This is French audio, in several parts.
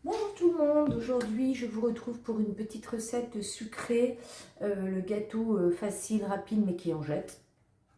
Bonjour tout le monde, aujourd'hui je vous retrouve pour une petite recette sucrée, le gâteau facile, rapide mais qui en jette.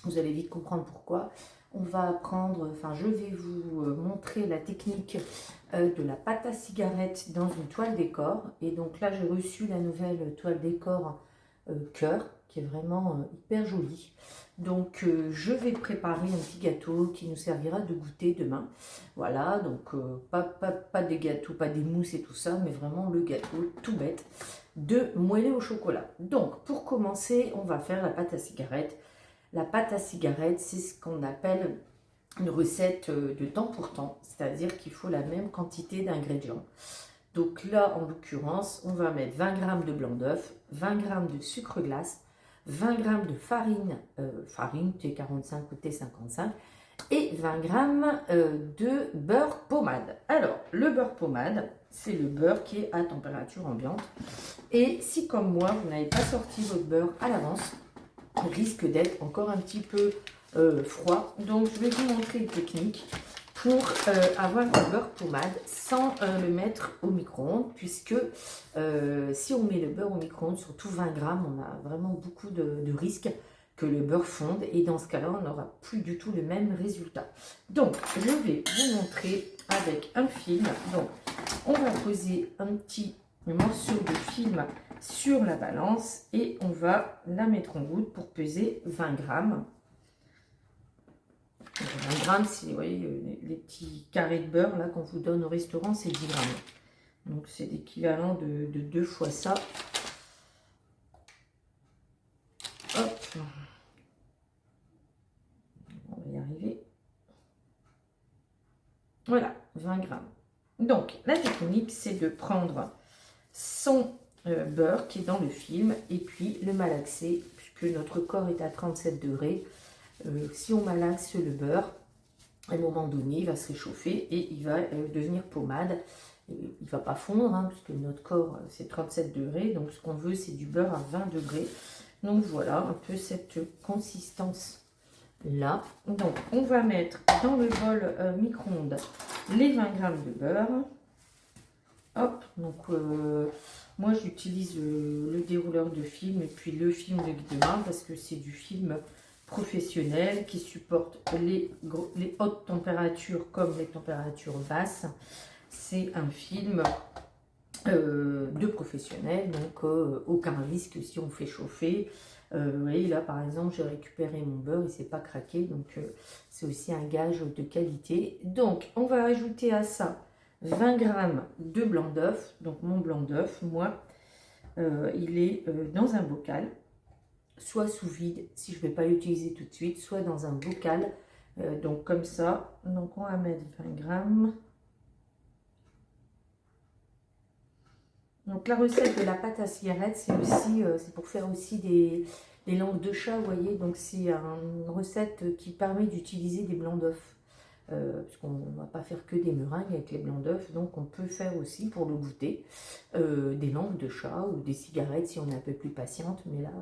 Vous allez vite comprendre pourquoi. On va apprendre, je vais vous montrer la technique de la pâte à cigarette dans une toile décor. Et donc là j'ai reçu la nouvelle toile décor cœur qui est vraiment hyper jolie. Donc je vais préparer un petit gâteau qui nous servira de goûter demain. Voilà, donc pas des gâteaux, pas des mousses et tout ça, mais vraiment le gâteau tout bête de moelleux au chocolat. Donc pour commencer, on va faire la pâte à cigarette. La pâte à cigarette, c'est ce qu'on appelle une recette de temps pour temps, c'est-à-dire qu'il faut la même quantité d'ingrédients. Donc là, en l'occurrence, on va mettre 20 g de blanc d'œuf, 20 g de sucre glace, 20 g de farine T45 ou T55, et 20 g de beurre pommade. Alors, le beurre pommade, c'est le beurre qui est à température ambiante. Et si, comme moi, vous n'avez pas sorti votre beurre à l'avance, il risque d'être encore un petit peu froid. Donc, je vais vous montrer une technique pour avoir le beurre pommade sans le mettre au micro-ondes, puisque si on met le beurre au micro-ondes, surtout 20 g, on a vraiment beaucoup de risques que le beurre fonde, et dans ce cas-là, on n'aura plus du tout le même résultat. Donc, je vais vous montrer avec un film. Donc, on va poser un petit morceau de film sur la balance et on va la mettre en goutte pour peser 20 g. 20 grammes, c'est, vous voyez, les petits carrés de beurre là qu'on vous donne au restaurant, c'est 10 grammes. Donc c'est l'équivalent de 2 fois ça. Hop. On va y arriver. Voilà, 20 grammes. Donc la technique, c'est de prendre son beurre qui est dans le film et puis le malaxer, puisque notre corps est à 37 degrés. Si on malaxe le beurre, à un moment donné, il va se réchauffer et il va devenir pommade. Il ne va pas fondre, hein, puisque notre corps, c'est 37 degrés. Donc, ce qu'on veut, c'est du beurre à 20 degrés. Donc, voilà un peu cette consistance-là. Donc, on va mettre dans le bol micro-ondes les 20 g de beurre. Hop, donc moi, j'utilise le dérouleur de film et puis le film de guide de main parce que c'est du film professionnel qui supporte les hautes températures comme les températures basses. C'est un film de professionnel, donc aucun risque si on fait chauffer. Vous voyez là par exemple, j'ai récupéré mon beurre, il ne s'est pas craqué, donc c'est aussi un gage de qualité. Donc on va ajouter à ça 20 g de blanc d'œuf. Donc mon blanc d'œuf, moi, il est dans un bocal, soit sous vide si je ne vais pas l'utiliser tout de suite, soit dans un bocal, donc comme ça. Donc on va mettre 20 g. Donc la recette de la pâte à cigarette, c'est aussi c'est pour faire aussi des langues de chat, vous voyez. Donc c'est une recette qui permet d'utiliser des blancs d'œufs, puisqu'on ne va pas faire que des meringues avec les blancs d'œufs. Donc on peut faire aussi pour le goûter des langues de chat ou des cigarettes si on est un peu plus patiente, mais là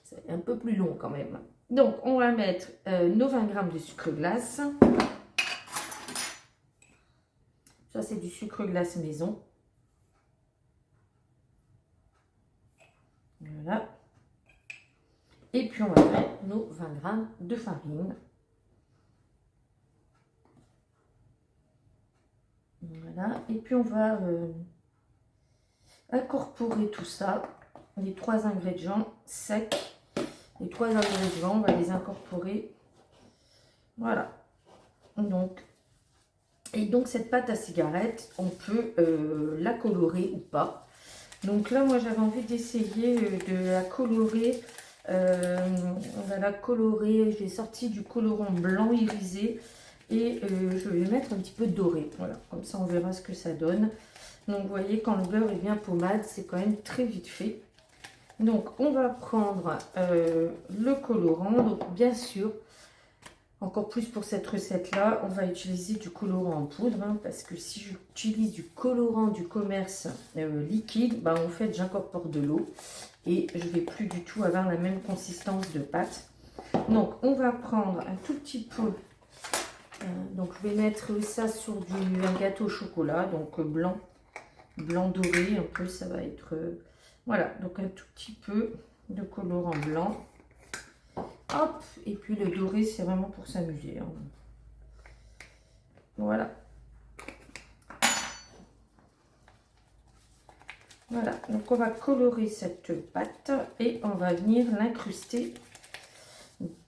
c'est un peu plus long quand même. Donc on va mettre nos 20 g de sucre glace. Ça c'est du sucre glace maison. Voilà. Et puis on va mettre nos 20 g de farine. Voilà. Et puis on va incorporer tout ça, les 3 ingrédients secs. Les 3 ingrédients, on va les incorporer. Voilà. Donc, et donc cette pâte à cigarette, on peut la colorer ou pas. Donc là, moi, j'avais envie d'essayer de la colorer. On va la colorer. J'ai sorti du colorant blanc irisé et je vais mettre un petit peu doré. Voilà, comme ça, on verra ce que ça donne. Donc, vous voyez, quand le beurre est bien pommade, c'est quand même très vite fait. Donc, on va prendre le colorant. Donc, bien sûr, encore plus pour cette recette-là, on va utiliser du colorant en poudre, hein, parce que si j'utilise du colorant du commerce liquide, bah, en fait, j'incorpore de l'eau et je ne vais plus du tout avoir la même consistance de pâte. Donc, on va prendre un tout petit peu. Donc, je vais mettre ça sur un gâteau au chocolat, donc blanc blanc doré, un peu, ça va être... voilà, donc un tout petit peu de colorant blanc. Hop, et puis le doré, c'est vraiment pour s'amuser. Hein. Voilà. Voilà, donc on va colorer cette pâte et on va venir l'incruster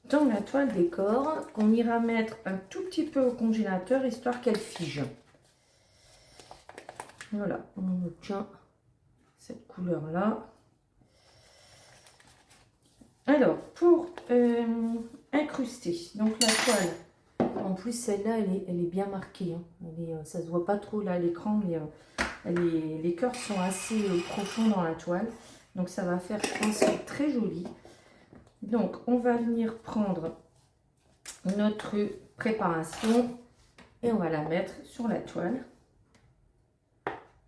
dans la toile décor qu'on ira mettre un tout petit peu au congélateur histoire qu'elle fige. Voilà, on obtient cette couleur là. Alors pour incruster donc la toile, en plus celle-là elle est bien marquée, hein. Ça se voit pas trop là à l'écran, mais les cœurs sont assez profonds dans la toile, donc ça va faire un son très joli. Donc on va venir prendre notre préparation et on va la mettre sur la toile.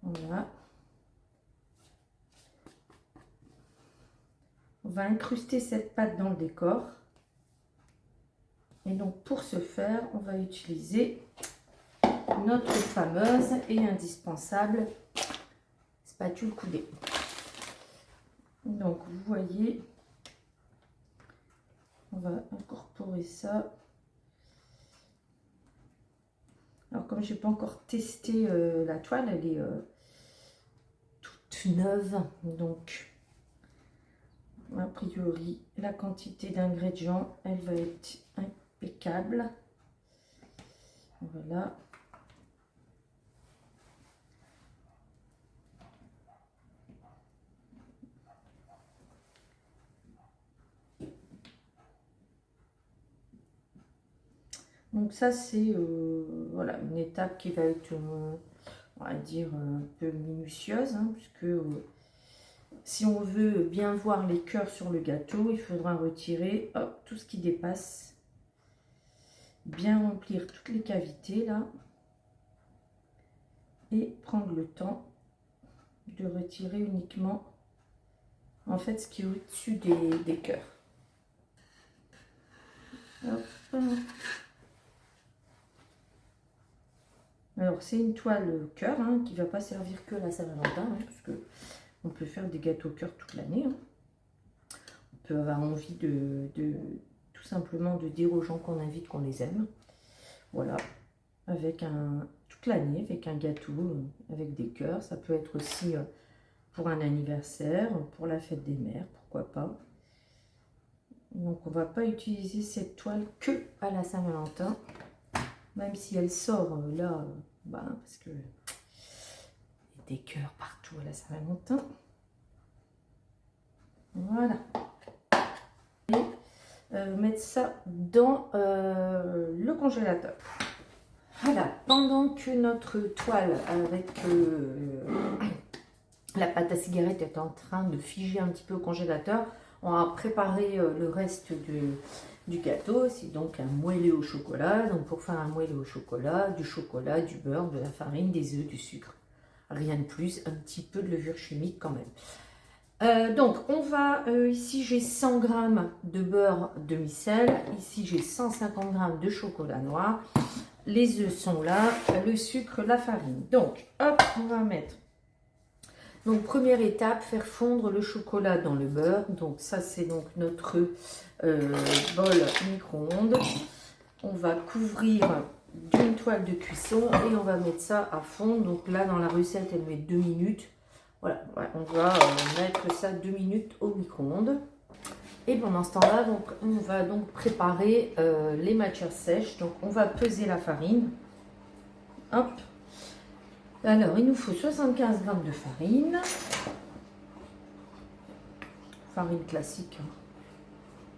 Voilà. On va incruster cette pâte dans le décor. Et donc pour ce faire, on va utiliser notre fameuse et indispensable spatule coudée. Donc vous voyez, on va incorporer ça. Alors comme je n'ai pas encore testé la toile, elle est toute neuve, donc a priori la quantité d'ingrédients, elle va être impeccable. Voilà. Donc ça c'est voilà, une étape qui va être, on va dire, un peu minutieuse, hein, puisque si on veut bien voir les cœurs sur le gâteau, il faudra retirer tout ce qui dépasse, bien remplir toutes les cavités là, et prendre le temps de retirer uniquement en fait ce qui est au-dessus des cœurs. Hop. Alors c'est une toile cœur, hein, qui ne va pas servir que la Saint-Valentin, hein, parce que on peut faire des gâteaux cœur toute l'année. Hein. On peut avoir envie de tout simplement de dire aux gens qu'on invite qu'on les aime. Voilà, avec toute l'année, avec un gâteau, avec des cœurs. Ça peut être aussi pour un anniversaire, pour la fête des mères, pourquoi pas. Donc on ne va pas utiliser cette toile que à la Saint-Valentin, même si elle sort là, parce que des cœurs partout à la Saint-Valentin. Voilà. Et mettre ça dans le congélateur. Voilà. Pendant que notre toile avec la pâte à cigarette est en train de figer un petit peu au congélateur, on va préparer le reste du gâteau. C'est donc un moelleux au chocolat. Donc pour faire un moelleux au chocolat, du beurre, de la farine, des œufs, du sucre. Rien de plus, un petit peu de levure chimique quand même. Donc on va, ici j'ai 100 g de beurre demi-sel, ici j'ai 150 g de chocolat noir, les œufs sont là, le sucre, la farine. Donc hop, on va mettre, donc première étape, faire fondre le chocolat dans le beurre. Donc ça c'est donc notre bol micro-ondes. On va couvrir d'une toile de cuisson et on va mettre ça à fondre. Donc là dans la recette elle met 2 minutes. Voilà, on va mettre ça 2 minutes au micro-ondes. Et pendant ce temps-là, donc on va donc préparer les matières sèches. Donc on va peser la farine. Hop. Alors il nous faut 75 g de farine. Farine classique.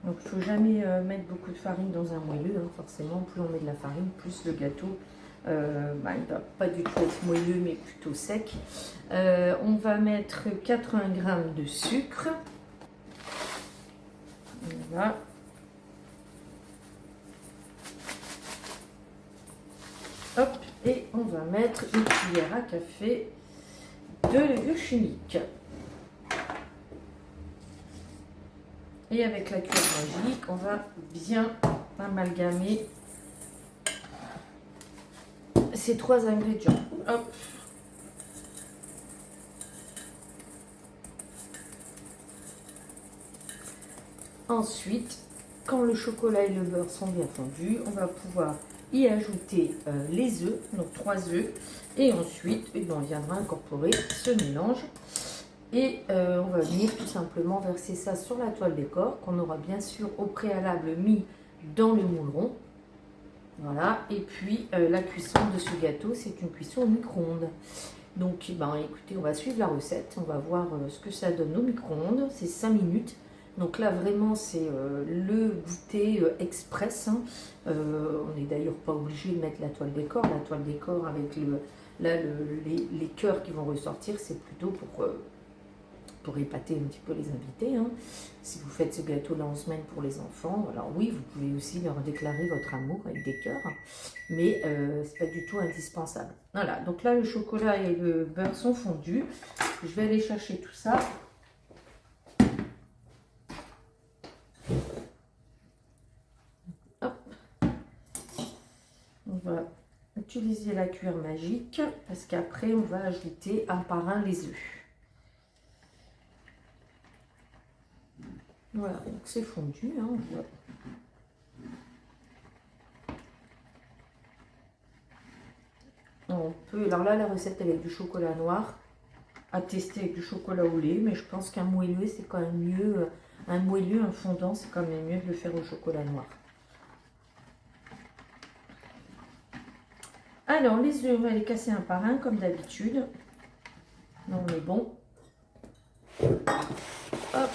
Donc il ne faut jamais mettre beaucoup de farine dans un moelleux, hein, forcément. Plus on met de la farine, plus le gâteau il ne va pas du tout être moelleux, mais plutôt sec. On va mettre 80 g de sucre. Voilà. Hop, et on va mettre une cuillère à café de levure chimique. Et avec la cuillère magique, on va bien amalgamer ces 3 ingrédients. Hop. Ensuite, quand le chocolat et le beurre sont bien fondus, on va pouvoir y ajouter les œufs, donc 3 œufs. Et ensuite, on viendra incorporer ce mélange. Et on va venir tout simplement verser ça sur la toile décor, qu'on aura bien sûr au préalable mis dans le moule rond. Voilà, et puis la cuisson de ce gâteau, c'est une cuisson au micro-ondes. Donc, écoutez, on va suivre la recette, on va voir ce que ça donne au micro-ondes. C'est 5 minutes. Donc là, vraiment, c'est le goûter express. Hein. On n'est d'ailleurs pas obligé de mettre la toile décor. La toile décor avec les cœurs qui vont ressortir, c'est plutôt pour épater un petit peu les invités. Hein. Si vous faites ce gâteau-là en semaine pour les enfants, alors oui, vous pouvez aussi leur déclarer votre amour avec des cœurs, mais c'est pas du tout indispensable. Voilà, donc là, le chocolat et le beurre sont fondus. Je vais aller chercher tout ça. Hop. On va utiliser la cuillère magique, parce qu'après, on va ajouter un par un les œufs. Voilà, donc c'est fondu. Hein, on peut, alors là, la recette avec du chocolat noir, à tester avec du chocolat au lait, mais je pense qu'un moelleux, c'est quand même mieux. Un moelleux, un fondant, c'est quand même mieux de le faire au chocolat noir. Alors, les œufs, on va les casser un par un, comme d'habitude. Là, on est bon. Hop.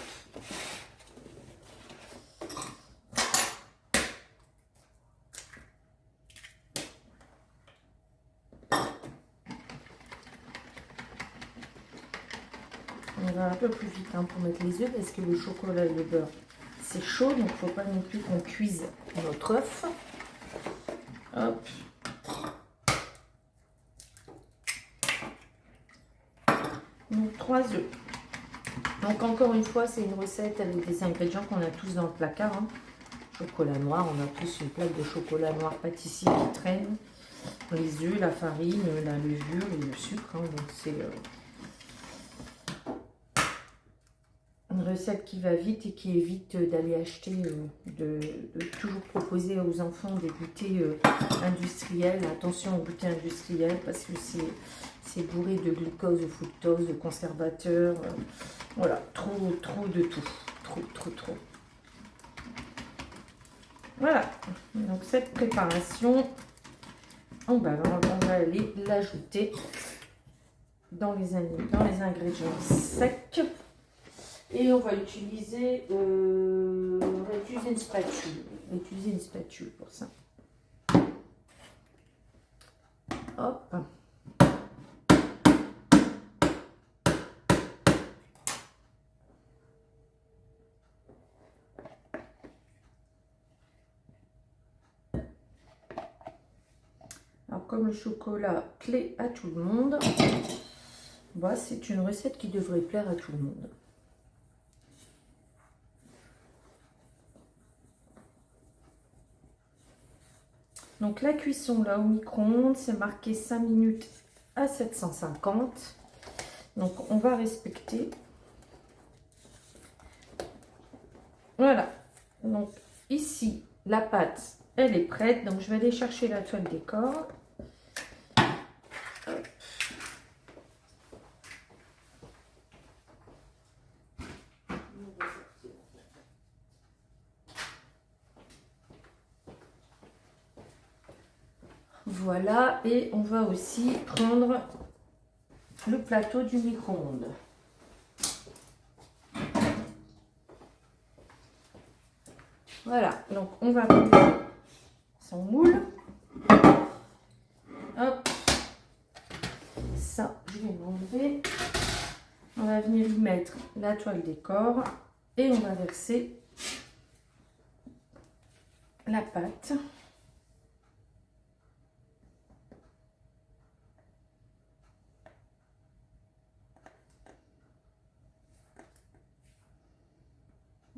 On va un peu plus vite hein, pour mettre les œufs parce que le chocolat et le beurre c'est chaud, donc il ne faut pas non plus qu'on cuise notre œuf. Hop. Donc 3 œufs. Donc encore une fois, c'est une recette avec des ingrédients qu'on a tous dans le placard. Hein. Chocolat noir, on a tous une plaque de chocolat noir pâtissier qui traîne. Les œufs, la farine, la levure et le sucre. Hein. Donc c'est une recette qui va vite et qui évite d'aller acheter, de toujours proposer aux enfants des goûters industriels. Attention aux goûters industriels parce que c'est bourré de glucose, de fructose, de conservateurs. Voilà, trop de tout. Trop. Voilà, donc cette préparation, on va aller l'ajouter dans les ingrédients secs. Et on va utiliser une spatule. On va utiliser une spatule pour ça. Hop. Alors comme le chocolat plaît à tout le monde, bah, c'est une recette qui devrait plaire à tout le monde. Donc la cuisson là au micro-ondes, c'est marqué 5 minutes à 750. Donc on va respecter. Voilà. Donc ici, la pâte, elle est prête. Donc je vais aller chercher la toile décor. Voilà, et on va aussi prendre le plateau du micro-ondes. Voilà, donc on va prendre son moule. Hop, ça, je vais l'enlever. On va venir y mettre la toile décor et on va verser la pâte.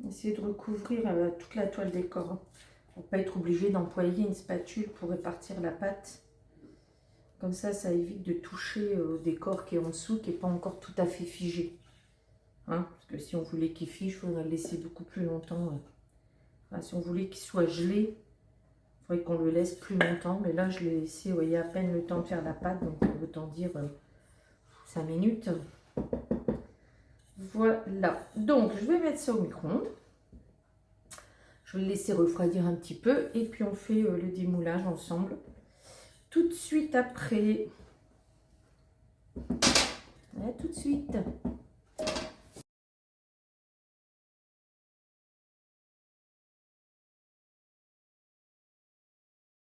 Essayez de recouvrir toute la toile décor pour ne pas être obligé d'employer une spatule pour répartir la pâte. Comme ça évite de toucher au décor qui est en dessous, qui n'est pas encore tout à fait figé. Hein, parce que si on voulait qu'il fiche, il faudrait le laisser beaucoup plus longtemps. Enfin, si on voulait qu'il soit gelé, il faudrait qu'on le laisse plus longtemps. Mais là, je l'ai laissé, vous voyez, à peine le temps de faire la pâte. Donc, autant dire 5 minutes. Voilà. Donc, je vais mettre ça au micro-ondes. Je vais le laisser refroidir un petit peu. Et puis, on fait le démoulage ensemble. Tout de suite après. Voilà, tout de suite.